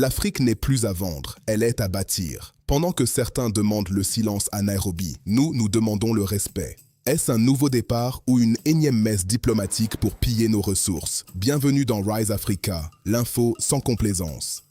L'Afrique n'est plus à vendre, elle est à bâtir. Pendant que certains demandent le silence à Nairobi, nous demandons le respect. Est-ce un nouveau départ ou une énième messe diplomatique pour piller nos ressources? Bienvenue dans Rise Africa, l'info sans complaisance.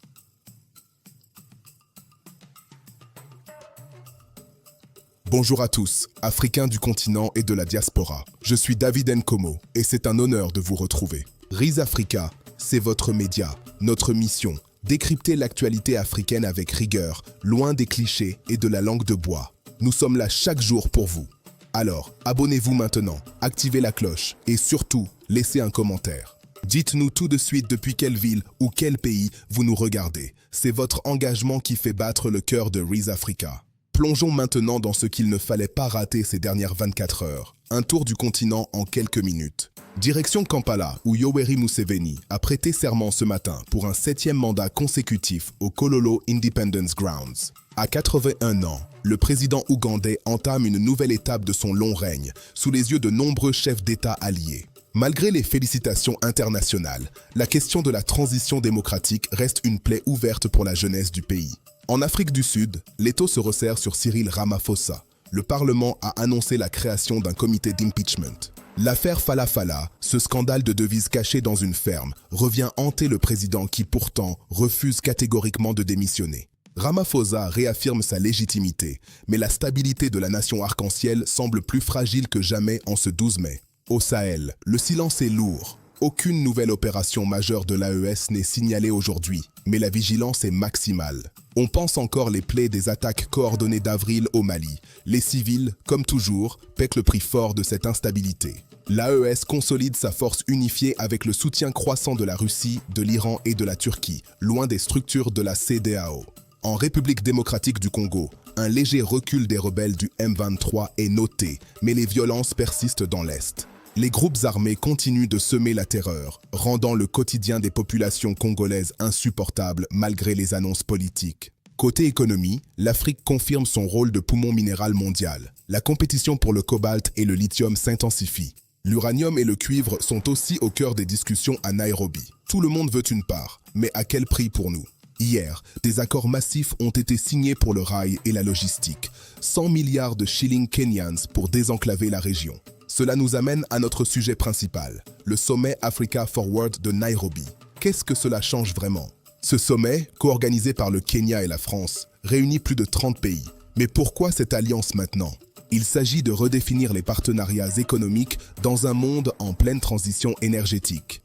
Bonjour à tous, Africains du continent et de la diaspora. Je suis David Nkomo et c'est un honneur de vous retrouver. Rise Africa, c'est votre média, notre mission. Décrypter l'actualité africaine avec rigueur, loin des clichés et de la langue de bois. Nous sommes là chaque jour pour vous. Alors, abonnez-vous maintenant, activez la cloche et surtout, laissez un commentaire. Dites-nous tout de suite depuis quelle ville ou quel pays vous nous regardez. C'est votre engagement qui fait battre le cœur de Rise Africa. Plongeons maintenant dans ce qu'il ne fallait pas rater ces dernières 24 heures. Un tour du continent en quelques minutes. Direction Kampala, où Yoweri Museveni a prêté serment ce matin pour un 7e mandat consécutif au Kololo Independence Grounds. À 81 ans, le président ougandais entame une nouvelle étape de son long règne, sous les yeux de nombreux chefs d'État alliés. Malgré les félicitations internationales, la question de la transition démocratique reste une plaie ouverte pour la jeunesse du pays. En Afrique du Sud, l'étau se resserre sur Cyril Ramaphosa. Le Parlement a annoncé la création d'un comité d'impeachment. L'affaire Fala Fala, ce scandale de devises cachées dans une ferme, revient hanter le président qui pourtant refuse catégoriquement de démissionner. Ramaphosa réaffirme sa légitimité, mais la stabilité de la nation arc-en-ciel semble plus fragile que jamais en ce 12 mai. Au Sahel, le silence est lourd. Aucune nouvelle opération majeure de l'AES n'est signalée aujourd'hui, mais la vigilance est maximale. On pense encore les plaies des attaques coordonnées d'avril au Mali. Les civils, comme toujours, paient le prix fort de cette instabilité. L'AES consolide sa force unifiée avec le soutien croissant de la Russie, de l'Iran et de la Turquie, loin des structures de la CEDEAO. En République démocratique du Congo, un léger recul des rebelles du M23 est noté, mais les violences persistent dans l'Est. Les groupes armés continuent de semer la terreur, rendant le quotidien des populations congolaises insupportable malgré les annonces politiques. Côté économie, l'Afrique confirme son rôle de poumon minéral mondial. La compétition pour le cobalt et le lithium s'intensifie. L'uranium et le cuivre sont aussi au cœur des discussions à Nairobi. Tout le monde veut une part, mais à quel prix pour nous? Hier, des accords massifs ont été signés pour le rail et la logistique. 100 milliards de shillings kenyans pour désenclaver la région. Cela nous amène à notre sujet principal, le sommet Africa Forward de Nairobi. Qu'est-ce que cela change vraiment? Ce sommet, co-organisé par le Kenya et la France, réunit plus de 30 pays. Mais pourquoi cette alliance maintenant? Il s'agit de redéfinir les partenariats économiques dans un monde en pleine transition énergétique.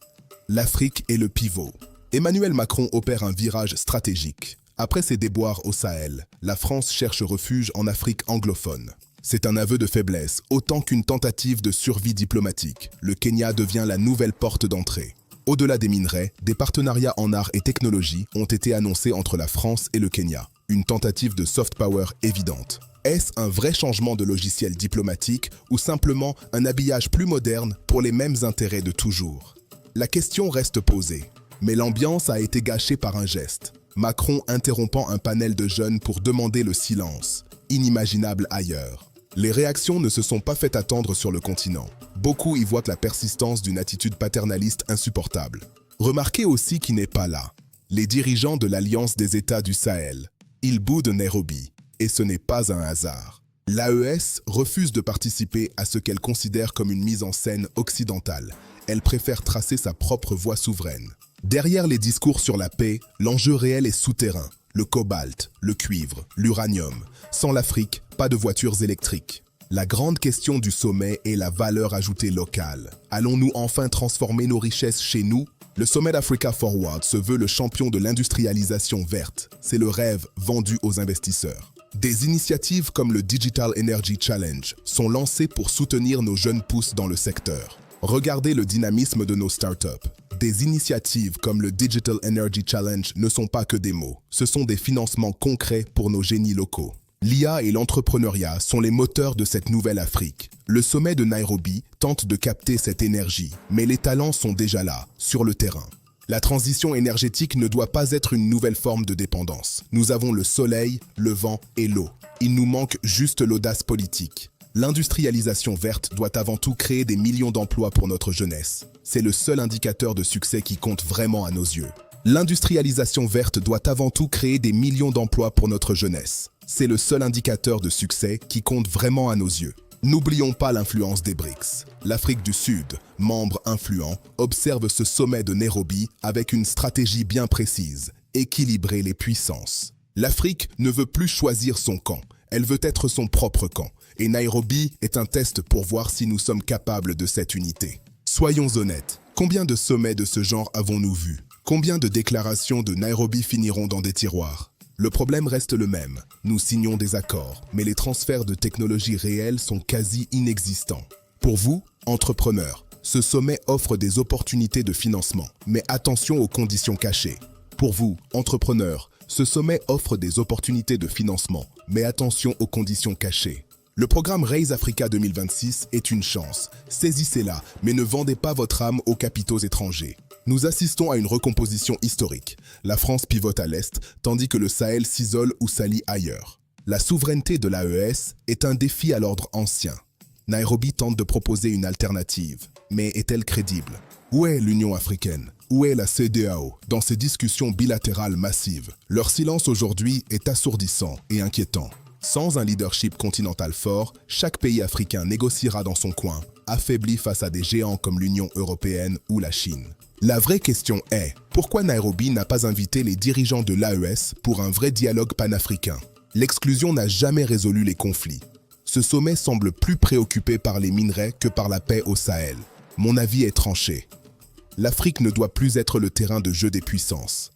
L'Afrique est le pivot. Emmanuel Macron opère un virage stratégique. Après ses déboires au Sahel, la France cherche refuge en Afrique anglophone. C'est un aveu de faiblesse, autant qu'une tentative de survie diplomatique. Le Kenya devient la nouvelle porte d'entrée. Au-delà des minerais, des partenariats en art et technologie ont été annoncés entre la France et le Kenya. Une tentative de soft power évidente. Est-ce un vrai changement de logiciel diplomatique ou simplement un habillage plus moderne pour les mêmes intérêts de toujours? La question reste posée, mais l'ambiance a été gâchée par un geste. Macron interrompant un panel de jeunes pour demander le silence. Inimaginable ailleurs. Les réactions ne se sont pas fait attendre sur le continent. Beaucoup y voient la persistance d'une attitude paternaliste insupportable. Remarquez aussi qui n'est pas là. Les dirigeants de l'Alliance des États du Sahel. Ils boudent Nairobi. Et ce n'est pas un hasard. L'AES refuse de participer à ce qu'elle considère comme une mise en scène occidentale. Elle préfère tracer sa propre voie souveraine. Derrière les discours sur la paix, l'enjeu réel est souterrain. Le cobalt, le cuivre, l'uranium. Sans l'Afrique, pas de voitures électriques. La grande question du sommet est la valeur ajoutée locale. Allons-nous enfin transformer nos richesses chez nous? Le sommet d'Africa Forward se veut le champion de l'industrialisation verte. C'est le rêve vendu aux investisseurs. Des initiatives comme le Digital Energy Challenge sont lancées pour soutenir nos jeunes pousses dans le secteur. Regardez le dynamisme de nos startups. Des initiatives comme le Digital Energy Challenge ne sont pas que des mots, ce sont des financements concrets pour nos génies locaux. L'IA et l'entrepreneuriat sont les moteurs de cette nouvelle Afrique. Le sommet de Nairobi tente de capter cette énergie, mais les talents sont déjà là, sur le terrain. La transition énergétique ne doit pas être une nouvelle forme de dépendance. Nous avons le soleil, le vent et l'eau. Il nous manque juste l'audace politique. L'industrialisation verte doit avant tout créer des millions d'emplois pour notre jeunesse. C'est le seul indicateur de succès qui compte vraiment à nos yeux. L'industrialisation verte doit avant tout créer des millions d'emplois pour notre jeunesse. C'est le seul indicateur de succès qui compte vraiment à nos yeux. N'oublions pas l'influence des BRICS. L'Afrique du Sud, membre influent, observe ce sommet de Nairobi avec une stratégie bien précise, équilibrer les puissances. L'Afrique ne veut plus choisir son camp, elle veut être son propre camp. Et Nairobi est un test pour voir si nous sommes capables de cette unité. Soyons honnêtes, combien de sommets de ce genre avons-nous vus? Combien de déclarations de Nairobi finiront dans des tiroirs? Le problème reste le même. Nous signons des accords, mais les transferts de technologies réelles sont quasi inexistants. Pour vous, entrepreneurs, ce sommet offre des opportunités de financement, mais attention aux conditions cachées. Pour vous, entrepreneurs, ce sommet offre des opportunités de financement, mais attention aux conditions cachées. Le programme Raise Africa 2026 est une chance. Saisissez-la, mais ne vendez pas votre âme aux capitaux étrangers. Nous assistons à une recomposition historique. La France pivote à l'Est, tandis que le Sahel s'isole ou s'allie ailleurs. La souveraineté de l'AES est un défi à l'ordre ancien. Nairobi tente de proposer une alternative, mais est-elle crédible? Où est l'Union africaine? Où est la CEDEAO dans ces discussions bilatérales massives? Leur silence aujourd'hui est assourdissant et inquiétant. Sans un leadership continental fort, chaque pays africain négociera dans son coin, affaibli face à des géants comme l'Union européenne ou la Chine. La vraie question est, pourquoi Nairobi n'a pas invité les dirigeants de l'AES pour un vrai dialogue panafricain? L'exclusion n'a jamais résolu les conflits. Ce sommet semble plus préoccupé par les minerais que par la paix au Sahel. Mon avis est tranché. L'Afrique ne doit plus être le terrain de jeu des puissances.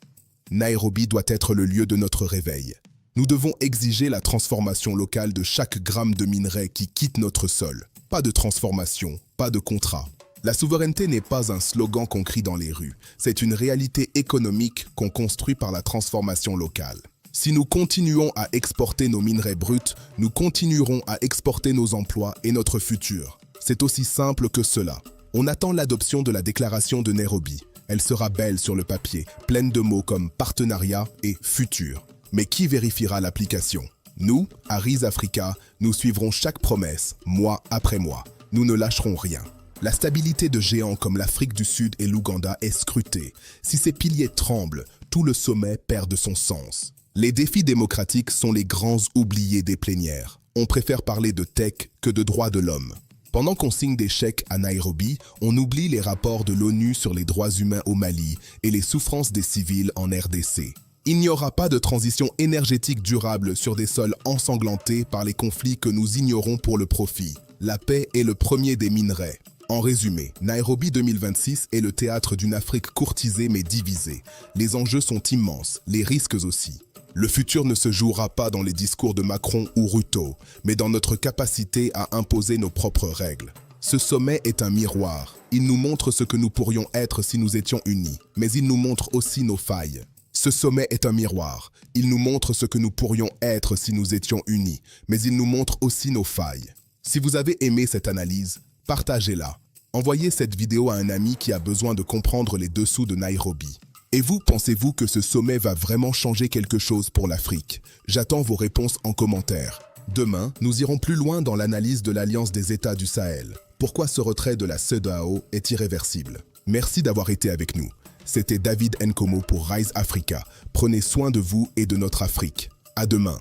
Nairobi doit être le lieu de notre réveil. Nous devons exiger la transformation locale de chaque gramme de minerai qui quitte notre sol. Pas de transformation, pas de contrat. La souveraineté n'est pas un slogan qu'on crie dans les rues. C'est une réalité économique qu'on construit par la transformation locale. Si nous continuons à exporter nos minerais bruts, nous continuerons à exporter nos emplois et notre futur. C'est aussi simple que cela. On attend l'adoption de la déclaration de Nairobi. Elle sera belle sur le papier, pleine de mots comme partenariat et futur. Mais qui vérifiera l'application? Nous, à Raise Africa, nous suivrons chaque promesse, mois après mois. Nous ne lâcherons rien. La stabilité de géants comme l'Afrique du Sud et l'Ouganda est scrutée. Si ces piliers tremblent, tout le sommet perd de son sens. Les défis démocratiques sont les grands oubliés des plénières. On préfère parler de tech que de droits de l'homme. Pendant qu'on signe des chèques à Nairobi, on oublie les rapports de l'ONU sur les droits humains au Mali et les souffrances des civils en RDC. Il n'y aura pas de transition énergétique durable sur des sols ensanglantés par les conflits que nous ignorons pour le profit. La paix est le premier des minerais. En résumé, Nairobi 2026 est le théâtre d'une Afrique courtisée mais divisée. Les enjeux sont immenses, les risques aussi. Le futur ne se jouera pas dans les discours de Macron ou Ruto, mais dans notre capacité à imposer nos propres règles. Ce sommet est un miroir. Il nous montre ce que nous pourrions être si nous étions unis, mais il nous montre aussi nos failles. Ce sommet est un miroir. Il nous montre ce que nous pourrions être si nous étions unis, mais il nous montre aussi nos failles. Si vous avez aimé cette analyse, partagez-la. Envoyez cette vidéo à un ami qui a besoin de comprendre les dessous de Nairobi. Et vous, pensez-vous que ce sommet va vraiment changer quelque chose pour l'Afrique? J'attends vos réponses en commentaire. Demain, nous irons plus loin dans l'analyse de l'Alliance des États du Sahel. Pourquoi ce retrait de la CEDEAO est irréversible? Merci d'avoir été avec nous. C'était David Nkomo pour Raise Africa. Prenez soin de vous et de notre Afrique. À demain.